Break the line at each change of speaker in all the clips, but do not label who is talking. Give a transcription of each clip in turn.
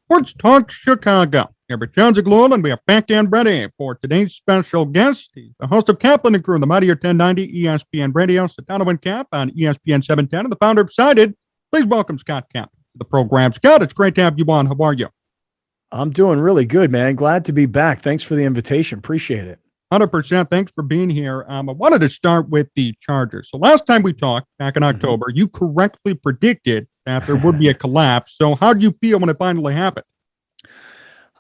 Sports Talk Chicago. Here with Jon Zaghloul, and we are back and ready for today's special guest. He's the host of Kaplan and Crew on the Mightier 1090 ESPN Radio, Sedano and Kap on ESPN 710, and the founder of Cited. Please welcome Scott Kaplan to the program. Scott, it's great to have you on. How are you?
I'm doing really good, man. Glad to be back. Thanks for the invitation. Appreciate it.
100%. Thanks for being here. I wanted to start with the Chargers. So last time we talked, back in October, you correctly predicted that there would be a collapse. So how did you feel when it finally happened?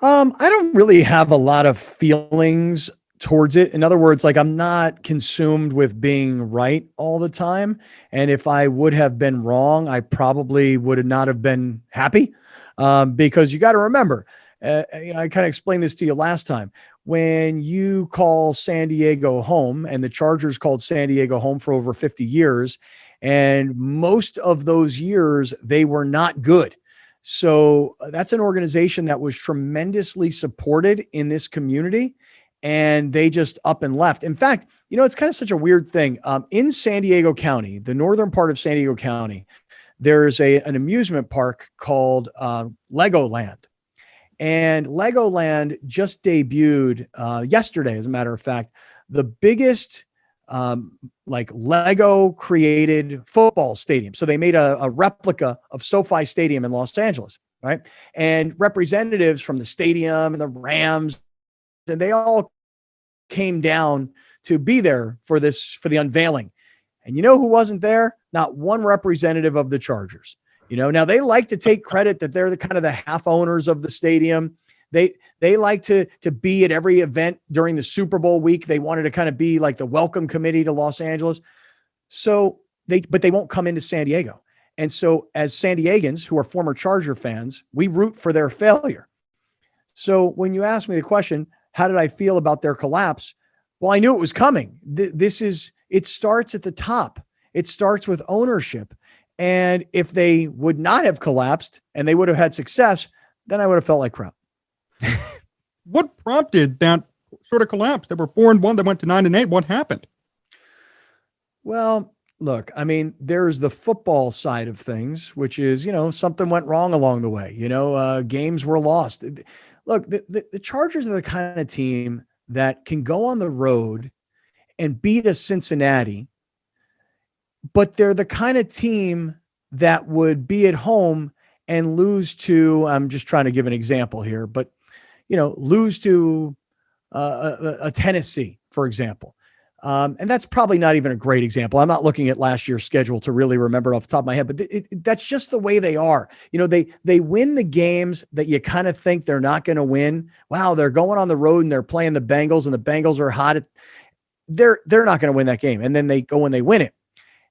I don't really have a lot of feelings towards it. In other words, like I'm not consumed with being right all the time. And if I would have been wrong, I probably would not have been happy because you got to remember, I kind of explained this to you last time. When you call San Diego home, and the Chargers called San Diego home for over 50 years, and most of those years, they were not good. So that's an organization that was tremendously supported in this community, and they just up and left. In fact, it's kind of such a weird thing. In San Diego County, the northern part of San Diego County, there's an amusement park called Legoland. And Legoland just debuted yesterday, as a matter of fact, the biggest Lego created football stadium. So they made a replica of SoFi Stadium in Los Angeles, right? And representatives from the stadium and the Rams, and they all came down to be there for the unveiling. And you know who wasn't there? Not one representative of the Chargers. Now they like to take credit that they're the half owners of the stadium. They like to be at every event during the Super Bowl week. They wanted to kind of be like the welcome committee to Los Angeles. But they won't come into San Diego. And so as San Diegans who are former Charger fans, we root for their failure. So when you ask me the question, how did I feel about their collapse? Well, I knew it was coming. It starts at the top. It starts with ownership. And if they would not have collapsed and they would have had success, then I would have felt like crap.
What prompted that sort of collapse? They were 4-1. They went to 9-8. What happened?
Well, look, there's the football side of things, which is, something went wrong along the way. Games were lost. Look, the Chargers are the kind of team that can go on the road and beat a Cincinnati, but they're the kind of team that would be at home and lose to, I'm just trying to give an example here, but, lose to a Tennessee, for example. And that's probably not even a great example. I'm not looking at last year's schedule to really remember it off the top of my head, but that's just the way they are. They win the games that you kind of think they're not going to win. Wow, they're going on the road and they're playing the Bengals and the Bengals are hot. They're not going to win that game. And then they go and they win it.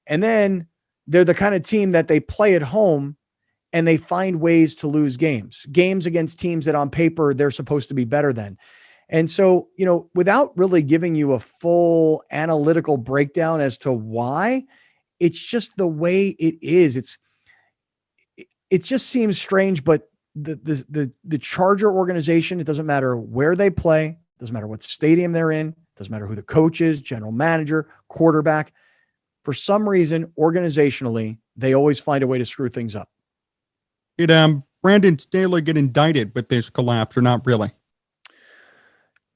And then they're the kind of team that they play at home and they find ways to lose games against teams that on paper they're supposed to be better than. And so, without really giving you a full analytical breakdown as to why, it's just the way it is. It just seems strange, but the Charger organization, it doesn't matter where they play, it doesn't matter what stadium they're in, it doesn't matter who the coach is, general manager, quarterback. For some reason, organizationally, they always find a way to screw things up.
Did Brandon Staley get indicted with this collapse or not really?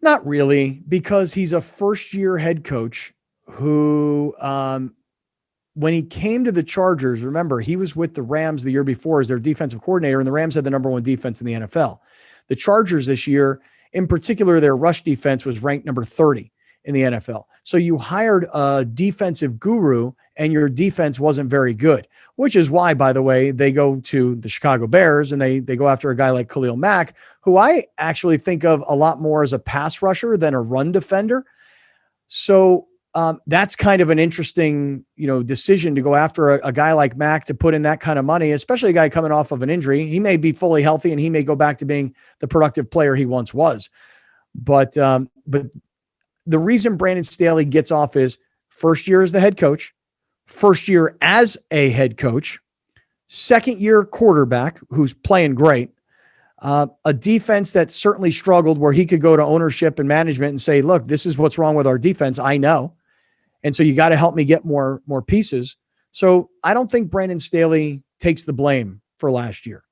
Not really, because he's a first-year head coach who, when he came to the Chargers, remember, he was with the Rams the year before as their defensive coordinator, and the Rams had the number one defense in the NFL. The Chargers this year, in particular, their rush defense was ranked number 30 in the NFL. So you hired a defensive guru and your defense wasn't very good, which is why, by the way, they go to the Chicago Bears and they go after a guy like Khalil Mack, who I actually think of a lot more as a pass rusher than a run defender. So that's kind of an interesting, decision to go after a guy like Mack to put in that kind of money, especially a guy coming off of an injury. He may be fully healthy and he may go back to being the productive player he once was. But the reason Brandon Staley gets off is first year as the head coach, first year as a head coach, second year quarterback who's playing great, a defense that certainly struggled where he could go to ownership and management and say, look, this is what's wrong with our defense. I know. And so you got to help me get more pieces. So I don't think Brandon Staley takes the blame for last year.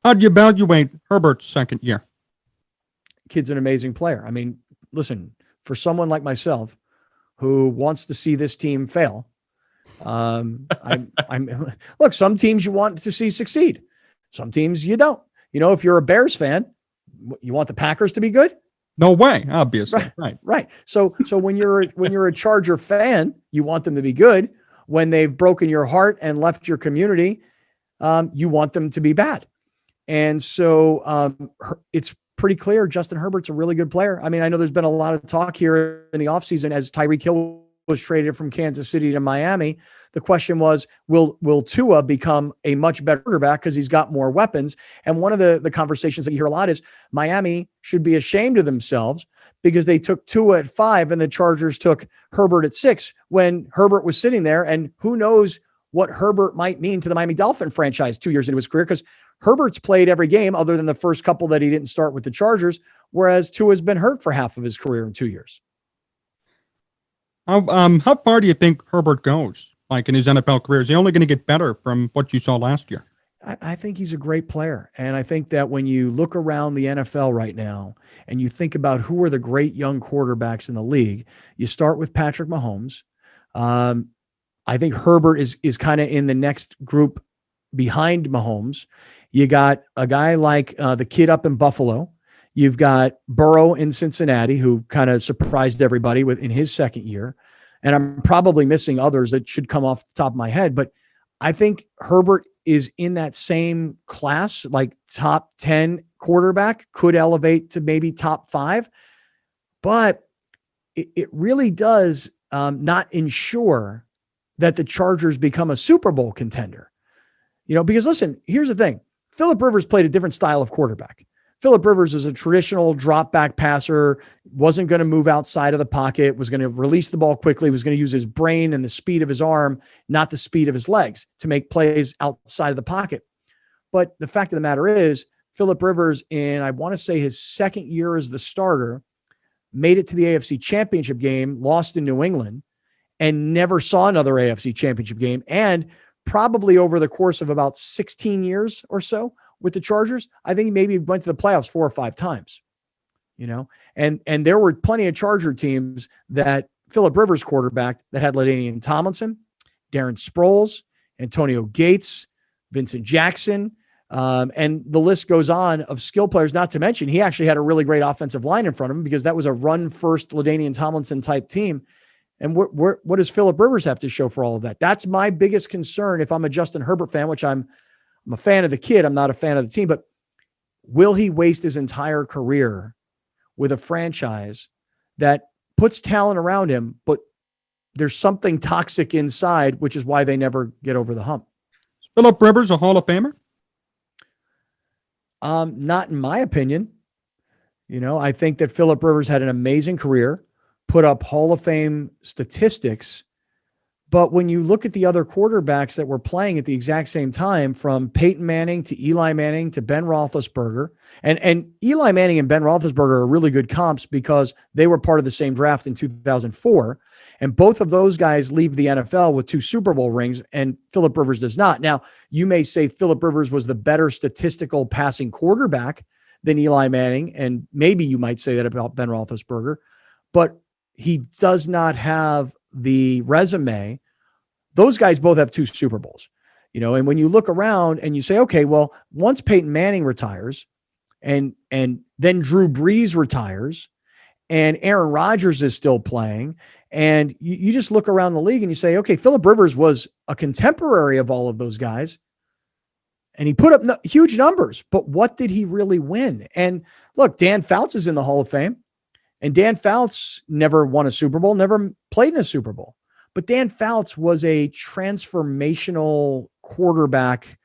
How'd you evaluate Herbert's second year?
Kid's an amazing player. I mean, listen, for someone like myself who wants to see this team fail, I'm look, some teams you want to see succeed. Some teams you don't. You know, if you're a Bears fan, you want the Packers to be good?
No way, obviously.
Right. So when you're a Charger fan, you want them to be good. When they've broken your heart and left your community, you want them to be bad. And so it's pretty clear Justin Herbert's a really good player. I mean, I know there's been a lot of talk here in the offseason as Tyreek Hill was traded from Kansas City to Miami. The question was, will Tua become a much better quarterback because he's got more weapons? And one of the conversations that you hear a lot is Miami should be ashamed of themselves because they took Tua at 5 and the Chargers took Herbert at 6 when Herbert was sitting there. And who knows what Herbert might mean to the Miami Dolphin franchise 2 years into his career, because Herbert's played every game other than the first couple that he didn't start with the Chargers, whereas Tua's been hurt for half of his career in 2 years.
How far do you think Herbert goes, like in his NFL career? Is he only going to get better from what you saw last year?
I think he's a great player. And I think that when you look around the NFL right now and you think about who are the great young quarterbacks in the league, you start with Patrick Mahomes. I think Herbert is kind of in the next group behind Mahomes. You got a guy like the kid up in Buffalo. You've got Burrow in Cincinnati, who kind of surprised everybody in his second year. And I'm probably missing others that should come off the top of my head. But I think Herbert is in that same class, like top 10 quarterback, could elevate to maybe top 5. But it really does not ensure that the Chargers become a Super Bowl contender. You know, because listen, here's the thing. Phillip Rivers played a different style of quarterback. Phillip Rivers is a traditional drop back passer, wasn't going to move outside of the pocket, was going to release the ball quickly, was going to use his brain and the speed of his arm, not the speed of his legs, to make plays outside of the pocket. But the fact of the matter is, Phillip Rivers, in I want to say his second year as the starter, made it to the AFC Championship game, lost in New England, and never saw another AFC Championship game. And probably over the course of about 16 years or so with the Chargers, I think maybe went to the playoffs 4 or 5 times, you know, and there were plenty of Charger teams that Phillip Rivers quarterback that had LaDainian Tomlinson, Darren Sproles, Antonio Gates, Vincent Jackson, and the list goes on of skill players, not to mention he actually had a really great offensive line in front of him because that was a run first LaDainian Tomlinson type team. And what does Phillip Rivers have to show for all of that? That's my biggest concern if I'm a Justin Herbert fan, which I'm a fan of the kid. I'm not a fan of the team, but will he waste his entire career with a franchise that puts talent around him, but there's something toxic inside, which is why they never get over the hump?
Phillip Rivers a Hall of Famer?
Not in my opinion. You know, I think that Phillip Rivers had an amazing career, put up Hall of Fame statistics. But when you look at the other quarterbacks that were playing at the exact same time, from Peyton Manning to Eli Manning to Ben Roethlisberger, and Eli Manning and Ben Roethlisberger are really good comps because they were part of the same draft in 2004. And both of those guys leave the NFL with 2 Super Bowl rings, and Phillip Rivers does not. Now, you may say Phillip Rivers was the better statistical passing quarterback than Eli Manning, and maybe you might say that about Ben Roethlisberger, but he does not have the resume. Those guys both have 2 Super Bowls, you know, and when you look around and you say, okay, well, once Peyton Manning retires and then Drew Brees retires and Aaron Rodgers is still playing, and you just look around the league and you say, okay, Phillip Rivers was a contemporary of all of those guys and he put up huge numbers, but what did he really win? And look, Dan Fouts is in the Hall of Fame. And Dan Fouts never won a Super Bowl, never played in a Super Bowl. But Dan Fouts was a transformational quarterback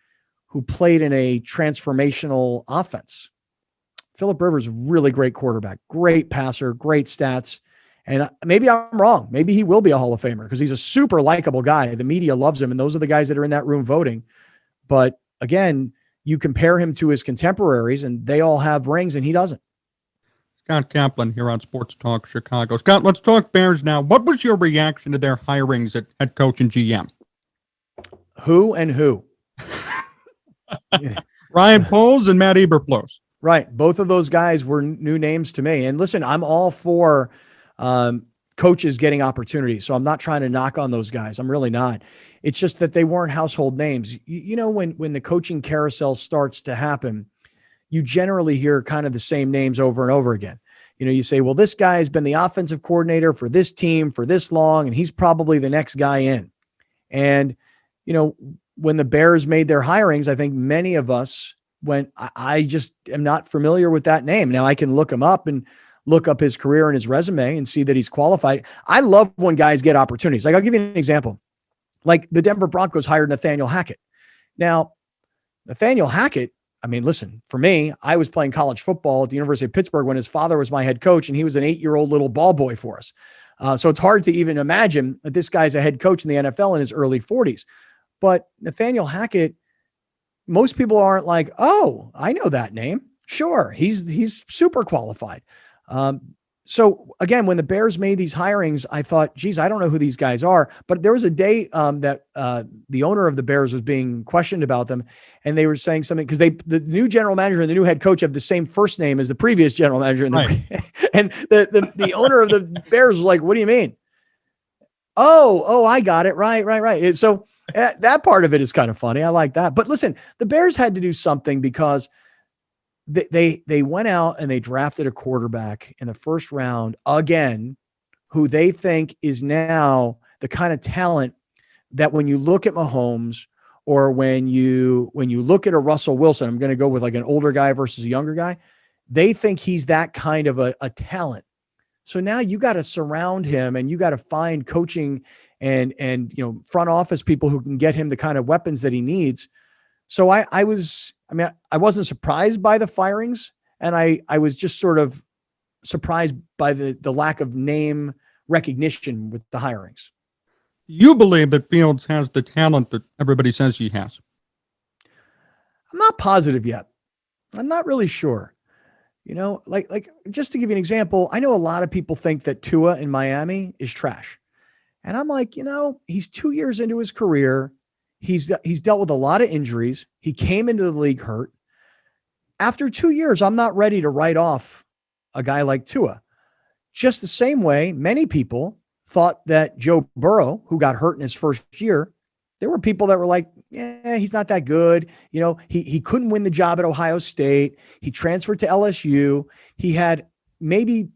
who played in a transformational offense. Phillip Rivers, really great quarterback, great passer, great stats. And maybe I'm wrong. Maybe he will be a Hall of Famer because he's a super likable guy. The media loves him, and those are the guys that are in that room voting. But again, you compare him to his contemporaries, and they all have rings, and he doesn't.
Scott Kaplan here on Sports Talk Chicago. Scott, let's talk Bears now. What was your reaction to their hirings at head coach and GM?
Who and who?
Ryan Poles and Matt Eberflus.
Right. Both of those guys were new names to me. And listen, I'm all for coaches getting opportunities. So I'm not trying to knock on those guys. I'm really not. It's just that they weren't household names. You know, when the coaching carousel starts to happen, you generally hear kind of the same names over and over again. You know, you say, well, this guy has been the offensive coordinator for this team for this long, and he's probably the next guy in. And, you know, when the Bears made their hirings, I think many of us went, I just am not familiar with that name. Now I can look him up and look up his career and his resume and see that he's qualified. I love when guys get opportunities. Like, I'll give you an example. Like the Denver Broncos hired Nathaniel Hackett. Now, Nathaniel Hackett, I mean, listen, for me, I was playing college football at the University of Pittsburgh when his father was my head coach, and he was an 8-year-old little ball boy for us. So it's hard to even imagine that this guy's a head coach in the NFL in his early 40s. But Nathaniel Hackett, most people aren't like, oh, I know that name. Sure, he's super qualified. So again, when the Bears made these hirings, I thought, geez, I don't know who these guys are. But there was a day that the owner of the Bears was being questioned about them, and they were saying something because the new general manager and the new head coach have the same first name as the previous general manager, and,
right.
And the owner of the Bears was like, "What do you mean?" Oh, I got it. Right. And so that part of it is kind of funny. I like that. But listen, the Bears had to do something because they went out and they drafted a quarterback in the first round again, who they think is now the kind of talent that when you look at Mahomes or when you look at a Russell Wilson, I'm going to go with like an older guy versus a younger guy. They think he's that kind of a talent. So now you got to surround him and you got to find coaching and, you know, front office people who can get him the kind of weapons that he needs. So I wasn't surprised by the firings, and I was just sort of surprised by the lack of name recognition with the hirings.
You believe that Fields has the talent that everybody says he has?
I'm not positive yet. I'm not really sure. You know, like just to give you an example, I know a lot of people think that Tua in Miami is trash. And I'm like, you know, he's 2 years into his career. He's dealt with a lot of injuries. He came into the league hurt. After 2 years, I'm not ready to write off a guy like Tua. Just the same way many people thought that Joe Burrow, who got hurt in his first year, there were people that were like, yeah, he's not that good. You know, he couldn't win the job at Ohio State. He transferred to LSU. He had maybe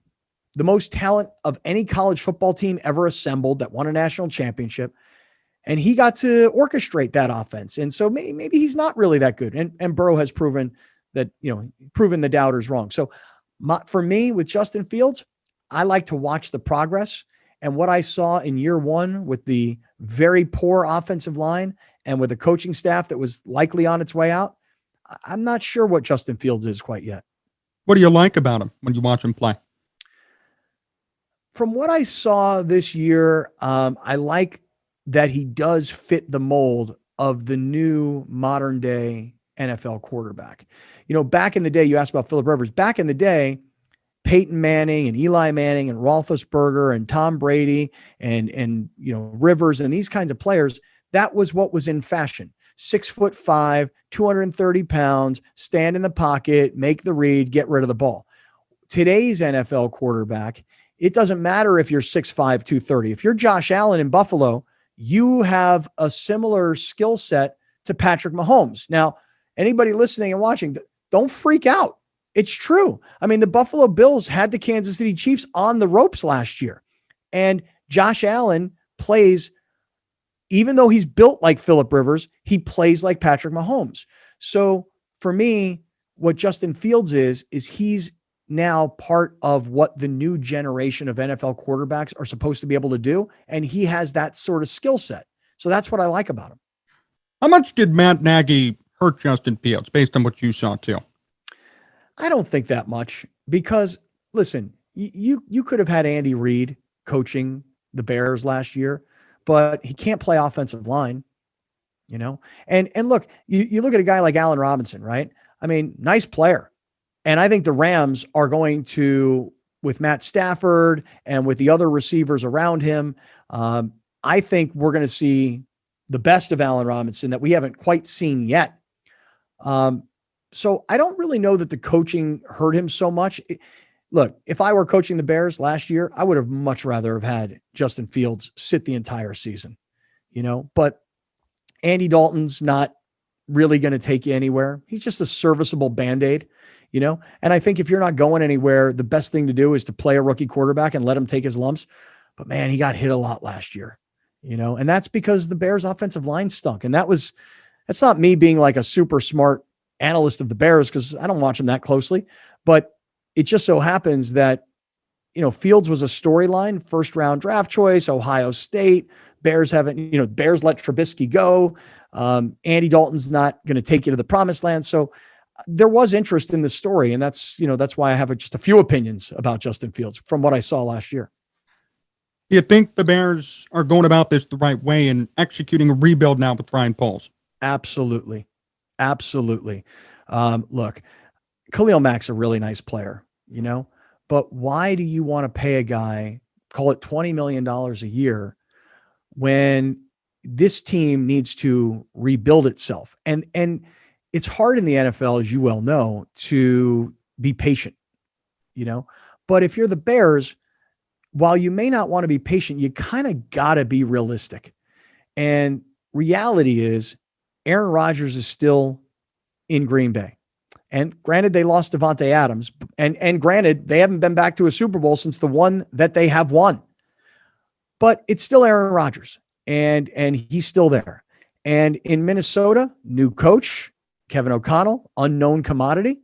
the most talent of any college football team ever assembled that won a national championship. And he got to orchestrate that offense. And so maybe he's not really that good. And Burrow has proven that, you know, proven the doubters wrong. So for me with Justin Fields, I like to watch the progress. And what I saw in year one with the very poor offensive line and with a coaching staff that was likely on its way out, I'm not sure what Justin Fields is quite yet.
What do you like about him when you watch him play?
From what I saw this year, I like that he does fit the mold of the new modern day NFL quarterback. You know, back in the day, you asked about Phillip Rivers. Back in the day, Peyton Manning and Eli Manning and Roethlisberger and Tom Brady and you know, Rivers and these kinds of players, that was what was in fashion. 6'5", 230 pounds, stand in the pocket, make the read, get rid of the ball. Today's NFL quarterback, it doesn't matter if you're 6'5", 230. If you're Josh Allen in Buffalo, you have a similar skill set to Patrick Mahomes. Now, anybody listening and watching, don't freak out. It's true. I mean, the Buffalo Bills had the Kansas City Chiefs on the ropes last year. And Josh Allen plays, even though he's built like Phillip Rivers, he plays like Patrick Mahomes. So for me, what Justin Fields is he's now part of what the new generation of NFL quarterbacks are supposed to be able to do. And he has that sort of skill set. So that's what I like about him.
How much did Matt Nagy hurt Justin Fields based on what you saw too?
I don't think that much because listen, you could have had Andy Reid coaching the Bears last year, but he can't play offensive line, you know? And look, you look at a guy like Allen Robinson, right? I mean, nice player. And I think the Rams are going to, with Matt Stafford and with the other receivers around him, I think we're going to see the best of Allen Robinson that we haven't quite seen yet. So I don't really know that the coaching hurt him so much. Look, if I were coaching the Bears last year, I would have much rather have had Justin Fields sit the entire season, but Andy Dalton's not really going to take you anywhere. He's just a serviceable Band-Aid, and I think if you're not going anywhere, the best thing to do is to play a rookie quarterback and let him take his lumps. But man, he got hit a lot last year, and that's because the Bears offensive line stunk. And that's not me being like a super smart analyst of the Bears, because I don't watch them that closely, but it just so happens that, Fields was a storyline, first round draft choice, Ohio State. Bears haven't, Bears let Trubisky go. Andy Dalton's not going to take you to the promised land. So there was interest in the story. And that's why I have just a few opinions about Justin Fields from what I saw last year.
Do you think the Bears are going about this the right way and executing a rebuild now with Ryan Poles?
Absolutely. Absolutely. Look, Khalil Mack's a really nice player, but why do you want to pay a guy, call it $20 million a year, when this team needs to rebuild itself? And it's hard in the NFL, as you well know, to be patient, but if you're the Bears, while you may not want to be patient, you kind of got to be realistic. And reality is Aaron Rodgers is still in Green Bay. And granted, they lost Devontae Adams, and granted, they haven't been back to a Super Bowl since the one that they have won. But it's still Aaron Rodgers, and he's still there. And in Minnesota, new coach, Kevin O'Connell, unknown commodity,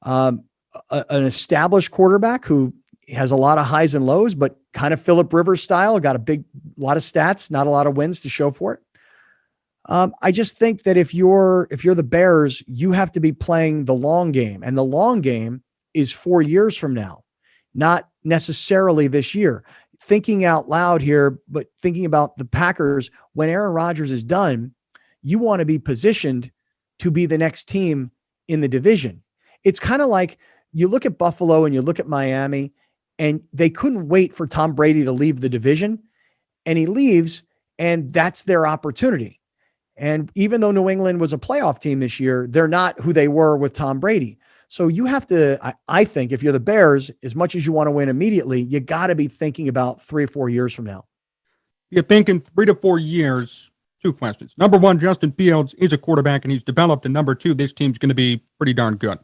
an established quarterback who has a lot of highs and lows, but kind of Phillip Rivers style, got a lot of stats, not a lot of wins to show for it. I just think that if you're the Bears, you have to be playing the long game, and the long game is 4 years from now, not necessarily this year. Thinking out loud here, but thinking about the Packers, when Aaron Rodgers is done, you want to be positioned to be the next team in the division. It's kind of like you look at Buffalo and you look at Miami, and they couldn't wait for Tom Brady to leave the division, and he leaves, and that's their opportunity. And even though New England was a playoff team this year, they're not who they were with Tom Brady. So you have to, I think, if you're the Bears, as much as you want to win immediately, you got to be thinking about 3 or 4 years from now.
You think in 3 to 4 years, two questions. Number one, Justin Fields is a quarterback and he's developed. And number two, this team's going to be pretty darn good.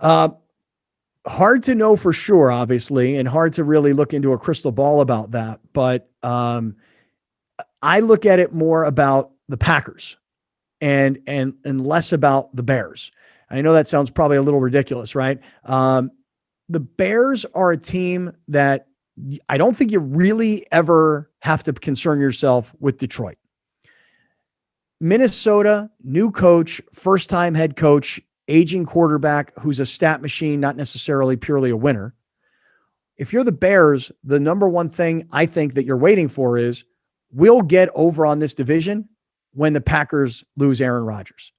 Hard to know for sure, obviously, and hard to really look into a crystal ball about that. But I look at it more about the Packers and less about the Bears. I know that sounds probably a little ridiculous, right? The Bears are a team that I don't think you really ever have to concern yourself with Detroit. Minnesota, new coach, first-time head coach, aging quarterback who's a stat machine, not necessarily purely a winner. If you're the Bears, the number one thing I think that you're waiting for is, we'll get over on this division when the Packers lose Aaron Rodgers.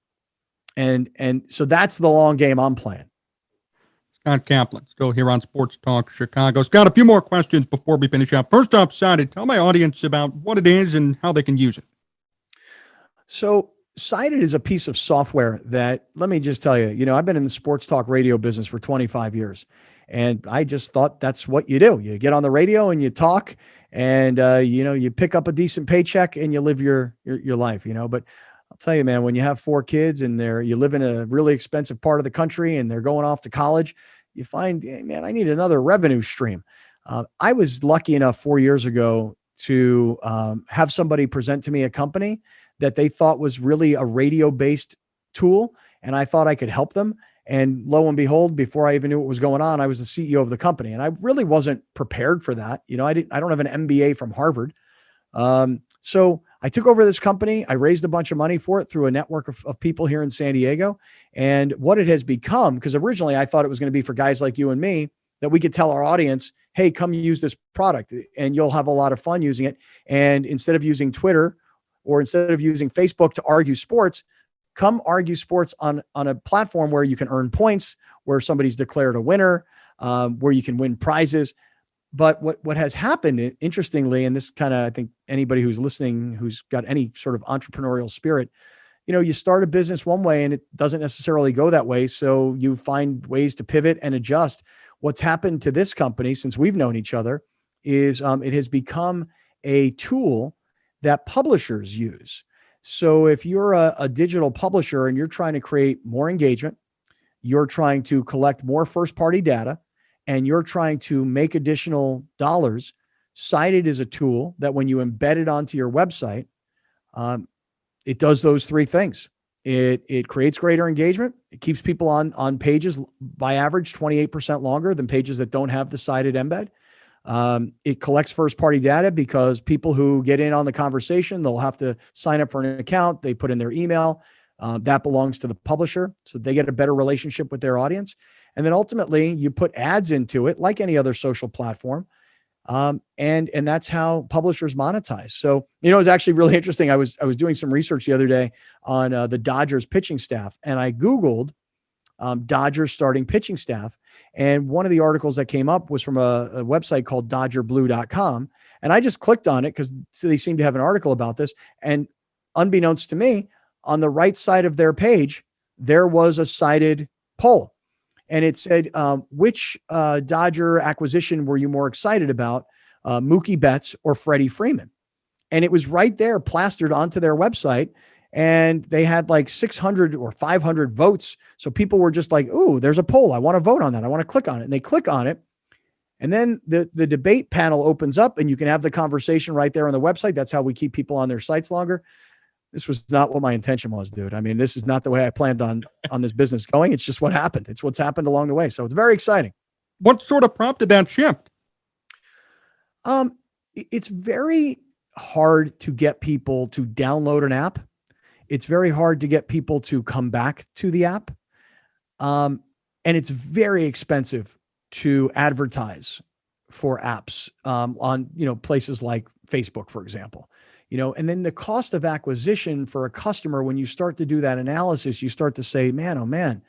And so that's the long game I'm playing.
Scott Kaplan, still here on Sports Talk Chicago. Scott, a few more questions before we finish up. First off, Cited, tell my audience about what it is and how they can use it.
So Cited is a piece of software that, let me just tell you, I've been in the sports talk radio business for 25 years. And I just thought that's what you do. You get on the radio and you talk, and you pick up a decent paycheck and you live your life, But I'll tell you, man, when you have 4 kids and you live in a really expensive part of the country and they're going off to college, you find, hey, man, I need another revenue stream. I was lucky enough 4 years ago to have somebody present to me a company that they thought was really a radio-based tool, and I thought I could help them. And lo and behold, before I even knew what was going on, I was the CEO of the company. And I really wasn't prepared for that. I don't have an MBA from Harvard. So I took over this company. I raised a bunch of money for it through a network of people here in San Diego. And what it has become, because originally I thought it was going to be for guys like you and me, that we could tell our audience, hey, come use this product and you'll have a lot of fun using it. And instead of using Twitter or instead of using Facebook to argue sports, come argue sports on a platform where you can earn points, where somebody's declared a winner, where you can win prizes. But what has happened, interestingly, and this kind of, I think anybody who's listening, who's got any sort of entrepreneurial spirit, you start a business one way and it doesn't necessarily go that way. So you find ways to pivot and adjust. What's happened to this company since we've known each other is it has become a tool that publishers use. So if you're a digital publisher and you're trying to create more engagement, you're trying to collect more first-party data, and you're trying to make additional dollars, Cited is a tool that when you embed it onto your website, it does those three things. It creates greater engagement. It keeps people on pages by average 28% longer than pages that don't have the Cited embed. It collects first-party data because people who get in on the conversation, they'll have to sign up for an account. They put in their email. That belongs to the publisher, so they get a better relationship with their audience. And then ultimately, you put ads into it, like any other social platform, and that's how publishers monetize. So, it's actually really interesting. I was doing some research the other day on the Dodgers pitching staff, and I Googled Dodgers starting pitching staff. And one of the articles that came up was from a website called DodgerBlue.com. And I just clicked on it because they seem to have an article about this. And unbeknownst to me, on the right side of their page, there was a Cited poll. And it said, which Dodger acquisition were you more excited about, Mookie Betts or Freddie Freeman? And it was right there plastered onto their website. And they had like 600 or 500 votes. So people were just like, ooh, there's a poll. I want to vote on that. I want to click on it. And they click on it. And then the debate panel opens up and you can have the conversation right there on the website. That's how we keep people on their sites longer. This was not what my intention was, dude. I mean, this is not the way I planned on this business going. It's just what happened. It's what's happened along the way. So it's very exciting.
What sort of prompted that shift?
It's very hard to get people to download an app. It's very hard to get people to come back to the app. And it's very expensive to advertise for apps on, places like Facebook, for example. And then the cost of acquisition for a customer, when you start to do that analysis, you start to say, man, oh man,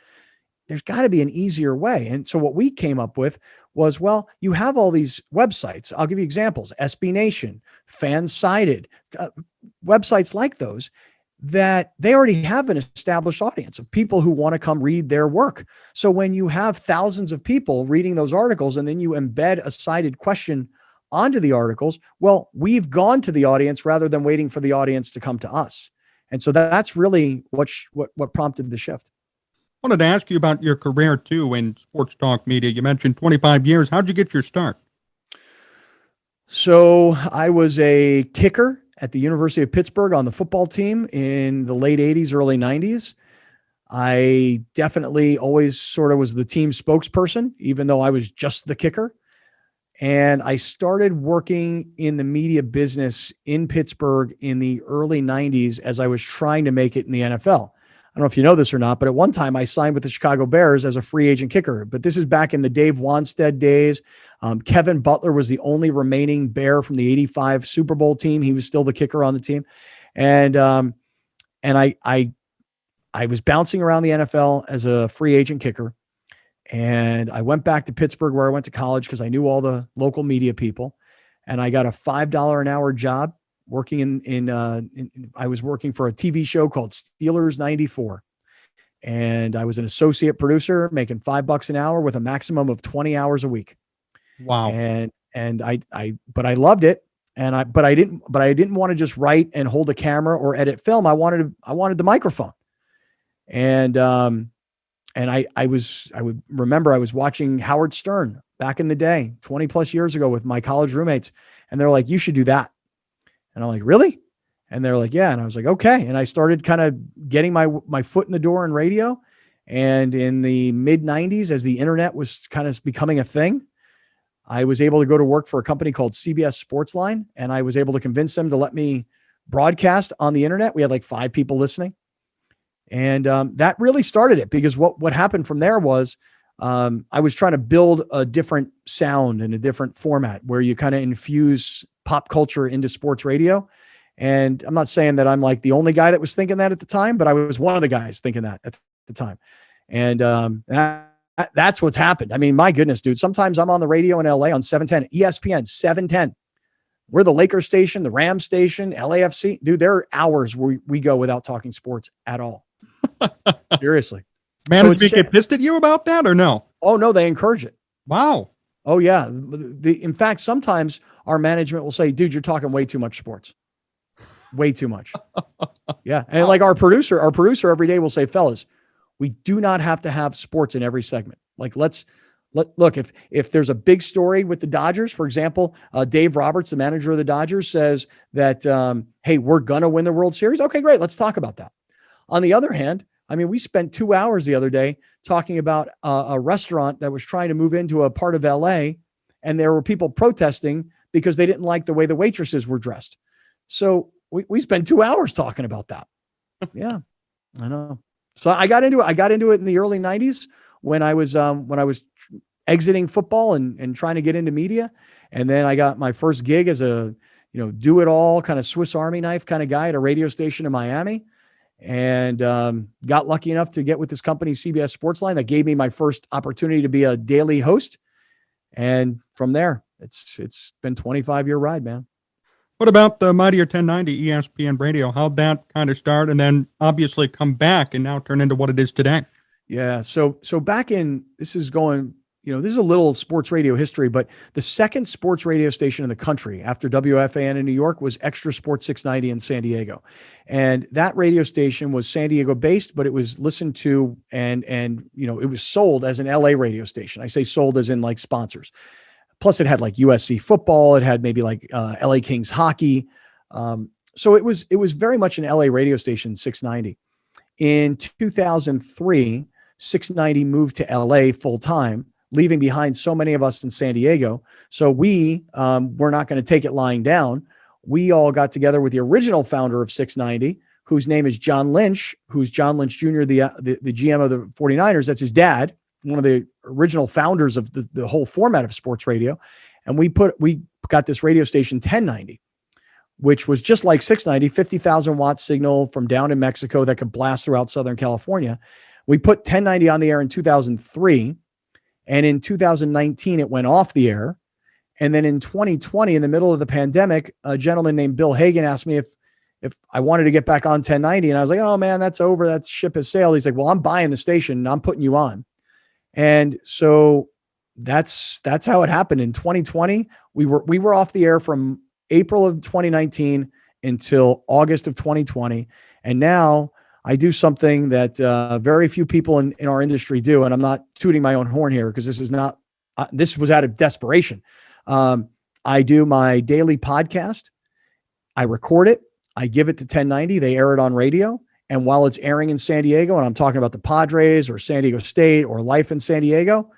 there's got to be an easier way. And so what we came up with was, well, you have all these websites. I'll give you examples: SB Nation, Cited, websites like those, that they already have an established audience of people who want to come read their work. So when you have thousands of people reading those articles and then you embed a Cited question onto the articles, well, we've gone to the audience rather than waiting for the audience to come to us. And so that's really what prompted the shift.
I wanted to ask you about your career too in sports talk media. You mentioned 25 years. How'd you get your start?
So I was a kicker at the University of Pittsburgh on the football team in the late 80s, early 90s. I definitely always sort of was the team spokesperson, even though I was just the kicker. And I started working in the media business in Pittsburgh in the early 90s as I was trying to make it in the NFL. I don't know if you know this or not, but at one time I signed with the Chicago Bears as a free agent kicker. But this is back in the Dave Wanstead days. Kevin Butler was the only remaining Bear from the '85 Super Bowl team. He was still the kicker on the team. And I was bouncing around the NFL as a free agent kicker. And I went back to Pittsburgh where I went to college because I knew all the local media people. And I got a $5 an hour job working I was working for a TV show called Steelers 94. And I was an associate producer making $5 an hour with a maximum of 20 hours a week.
Wow.
But I loved it. But I didn't want to just write and hold a camera or edit film. I wanted the microphone. And I would remember I was watching Howard Stern back in the day, 20 plus years ago, with my college roommates. And they're like, you should do that. And I'm like, really? And they're like, yeah. And I was like, okay. And I started kind of getting my foot in the door in radio. And in the mid 90s, as the internet was kind of becoming a thing, I was able to go to work for a company called CBS Sportsline. And I was able to convince them to let me broadcast on the internet. We had like 5 people listening. And that really started it, because what happened from there was I was trying to build a different sound and a different format where you kind of infuse pop culture into sports radio. And I'm not saying that I'm like the only guy that was thinking that at the time, but I was one of the guys thinking that at the time. And that's what's happened. I mean, my goodness, dude, sometimes I'm on the radio in LA on 710, ESPN 710. We're the Lakers station, the Rams station, LAFC. Dude, there are hours where we go without talking sports at all. Seriously.
Management get pissed at you about that or no?
Oh, no, they encourage it.
Wow.
Oh, yeah. In fact, sometimes our management will say, dude, you're talking way too much sports. Way too much. Yeah. And like our producer every day will say, fellas, we do not have to have sports in every segment. Like, look, if there's a big story with the Dodgers, for example, Dave Roberts, the manager of the Dodgers, says that, hey, we're going to win the World Series. Okay, great. Let's talk about that. On the other hand, I mean, we spent 2 hours the other day talking about a restaurant that was trying to move into a part of LA, and there were people protesting because they didn't like the way the waitresses were dressed. So we spent 2 hours talking about that. Yeah, I know. So I got into it in the early 90s when I was exiting football and trying to get into media. And then I got my first gig as a, do it all kind of Swiss Army knife kind of guy at a radio station in Miami. And got lucky enough to get with this company, CBS Sportsline, that gave me my first opportunity to be a daily host. And from there, it's been 25-year ride, man.
What about the Mightier 1090 ESPN Radio? How'd that kind of start and then obviously come back and now turn into what it is today?
Yeah. So back in, this is a little sports radio history, but the second sports radio station in the country after WFAN in New York was Extra Sports 690 in San Diego. And that radio station was San Diego based, but it was listened to and it was sold as an LA radio station. I say sold as in like sponsors. Plus it had like USC football. It had maybe like LA Kings hockey. So it was very much an LA radio station, 690. In 2003, 690 moved to LA full time, leaving behind so many of us in San Diego. So we were not going to take it lying down. We all got together with the original founder of 690, whose name is John Lynch, who's John Lynch Jr., the GM of the 49ers. That's his dad, one of the original founders of the whole format of sports radio. And we got this radio station 1090, which was just like 690, 50,000 watt signal from down in Mexico that could blast throughout Southern California. We put 1090 on the air in 2003. And in 2019, it went off the air. And then in 2020, in the middle of the pandemic, a gentleman named Bill Hagan asked me if I wanted to get back on 1090. And I was like, oh man, that's over. That ship has sailed. He's like, well, I'm buying the station and I'm putting you on. And so that's how it happened. In 2020, we were off the air from April of 2019 until August of 2020. And now I do something that very few people in our industry do. And I'm not tooting my own horn here because this was out of desperation. I do my daily podcast. I record it. I give it to 1090. They air it on radio. And while it's airing in San Diego, and I'm talking about the Padres or San Diego State or life in San Diego,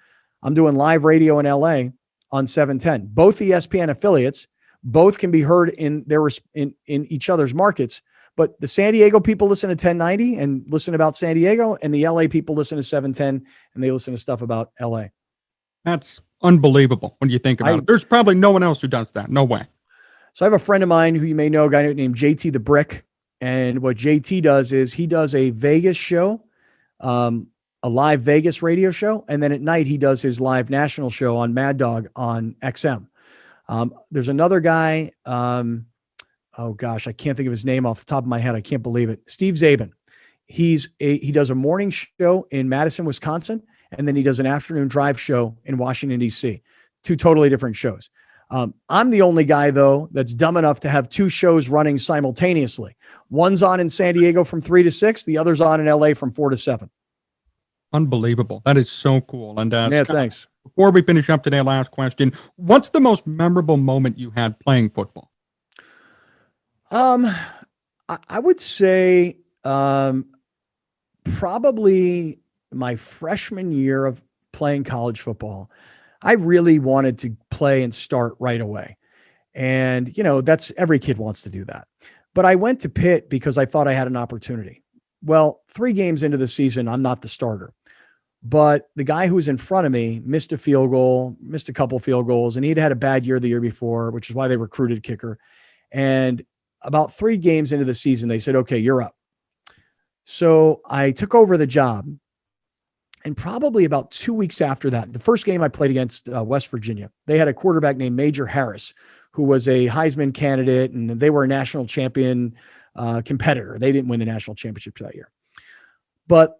I'm doing live radio in LA on 710. Both ESPN affiliates, both can be heard in each other's markets. But the San Diego people listen to 1090 and listen about San Diego, and the LA people listen to 710 and they listen to stuff about LA.
That's unbelievable when you think about it. There's probably no one else who does that. No way.
So I have a friend of mine who you may know, a guy named JT the Brick. And what JT does is he does a Vegas show, a live Vegas radio show. And then at night, he does his live national show on Mad Dog on XM. There's another guy. Oh gosh, I can't think of his name off the top of my head. I can't believe it. Steve Zabin. He does a morning show in Madison, Wisconsin, and then he does an afternoon drive show in Washington, D.C. Two totally different shows. I'm the only guy, though, that's dumb enough to have two shows running simultaneously. One's on in San Diego from 3 to 6. The other's on in LA from 4 to 7.
Unbelievable. That is so cool. And
yeah,
Scott,
thanks.
Before we finish up today, last question. What's the most memorable moment you had playing football?
I would say probably my freshman year of playing college football. I really wanted to play and start right away. And, that's every kid wants to do that. But I went to Pitt because I thought I had an opportunity. Well, 3 games into the season, I'm not the starter. But the guy who was in front of me missed a field goal, missed a couple field goals, and he'd had a bad year the year before, which is why they recruited kicker. And about 3 games into the season, they said, okay, you're up. So I took over the job. And probably about 2 weeks after that, the first game I played against West Virginia, they had a quarterback named Major Harris, who was a Heisman candidate, and they were a national champion competitor. They didn't win the national championship that year. But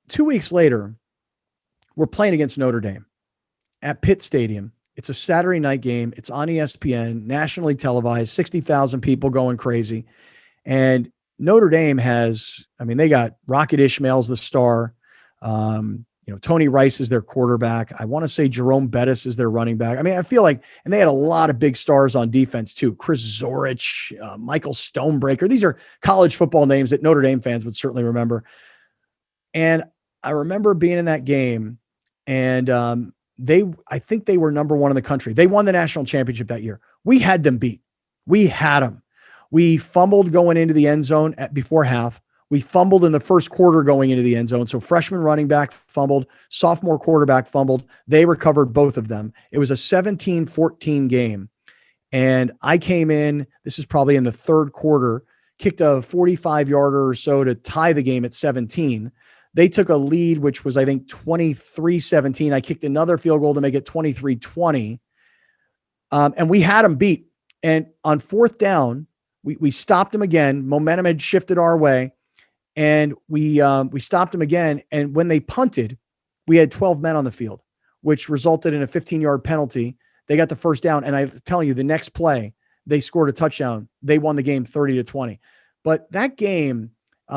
2 weeks later, we're playing against Notre Dame at Pitt Stadium. It's a Saturday night game. It's on ESPN, nationally televised, 60,000 people going crazy. And Notre Dame has, they got Rocket Ishmael's the star. Tony Rice is their quarterback. I want to say Jerome Bettis is their running back. I feel like, and they had a lot of big stars on defense too. Chris Zorich, Michael Stonebreaker. These are college football names that Notre Dame fans would certainly remember. And I remember being in that game, and I think they were number one in the country. They won the national championship that year. We had them beat. We had them. We fumbled going into the end zone before half. We fumbled in the first quarter going into the end zone. So freshman running back fumbled, sophomore quarterback fumbled. They recovered both of them. It was a 17-14 game. And I came in, this is probably in the third quarter, kicked a 45-yarder or so to tie the game at 17. They took a lead, which was, I think, 23-17. I kicked another field goal to make it 23-20. And we had them beat. And on fourth down, we stopped them again. Momentum had shifted our way. And we stopped them again. And when they punted, we had 12 men on the field, which resulted in a 15-yard penalty. They got the first down. And I'm telling you, the next play, they scored a touchdown. They won the game 30-20. But that game,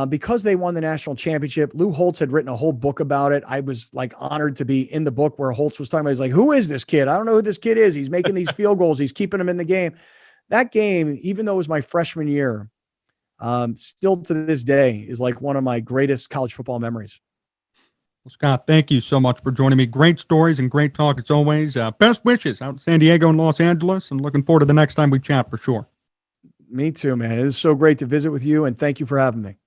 because they won the national championship, Lou Holtz had written a whole book about it. I was honored to be in the book where Holtz was talking about, he's like, who is this kid? I don't know who this kid is. He's making these field goals. He's keeping them in the game. That game, even though it was my freshman year, still to this day is one of my greatest college football memories.
Well, Scott, thank you so much for joining me. Great stories and great talk as always. Best wishes out in San Diego and Los Angeles, and looking forward to the next time we chat for sure.
Me too, man. It is so great to visit with you, and thank you for having me.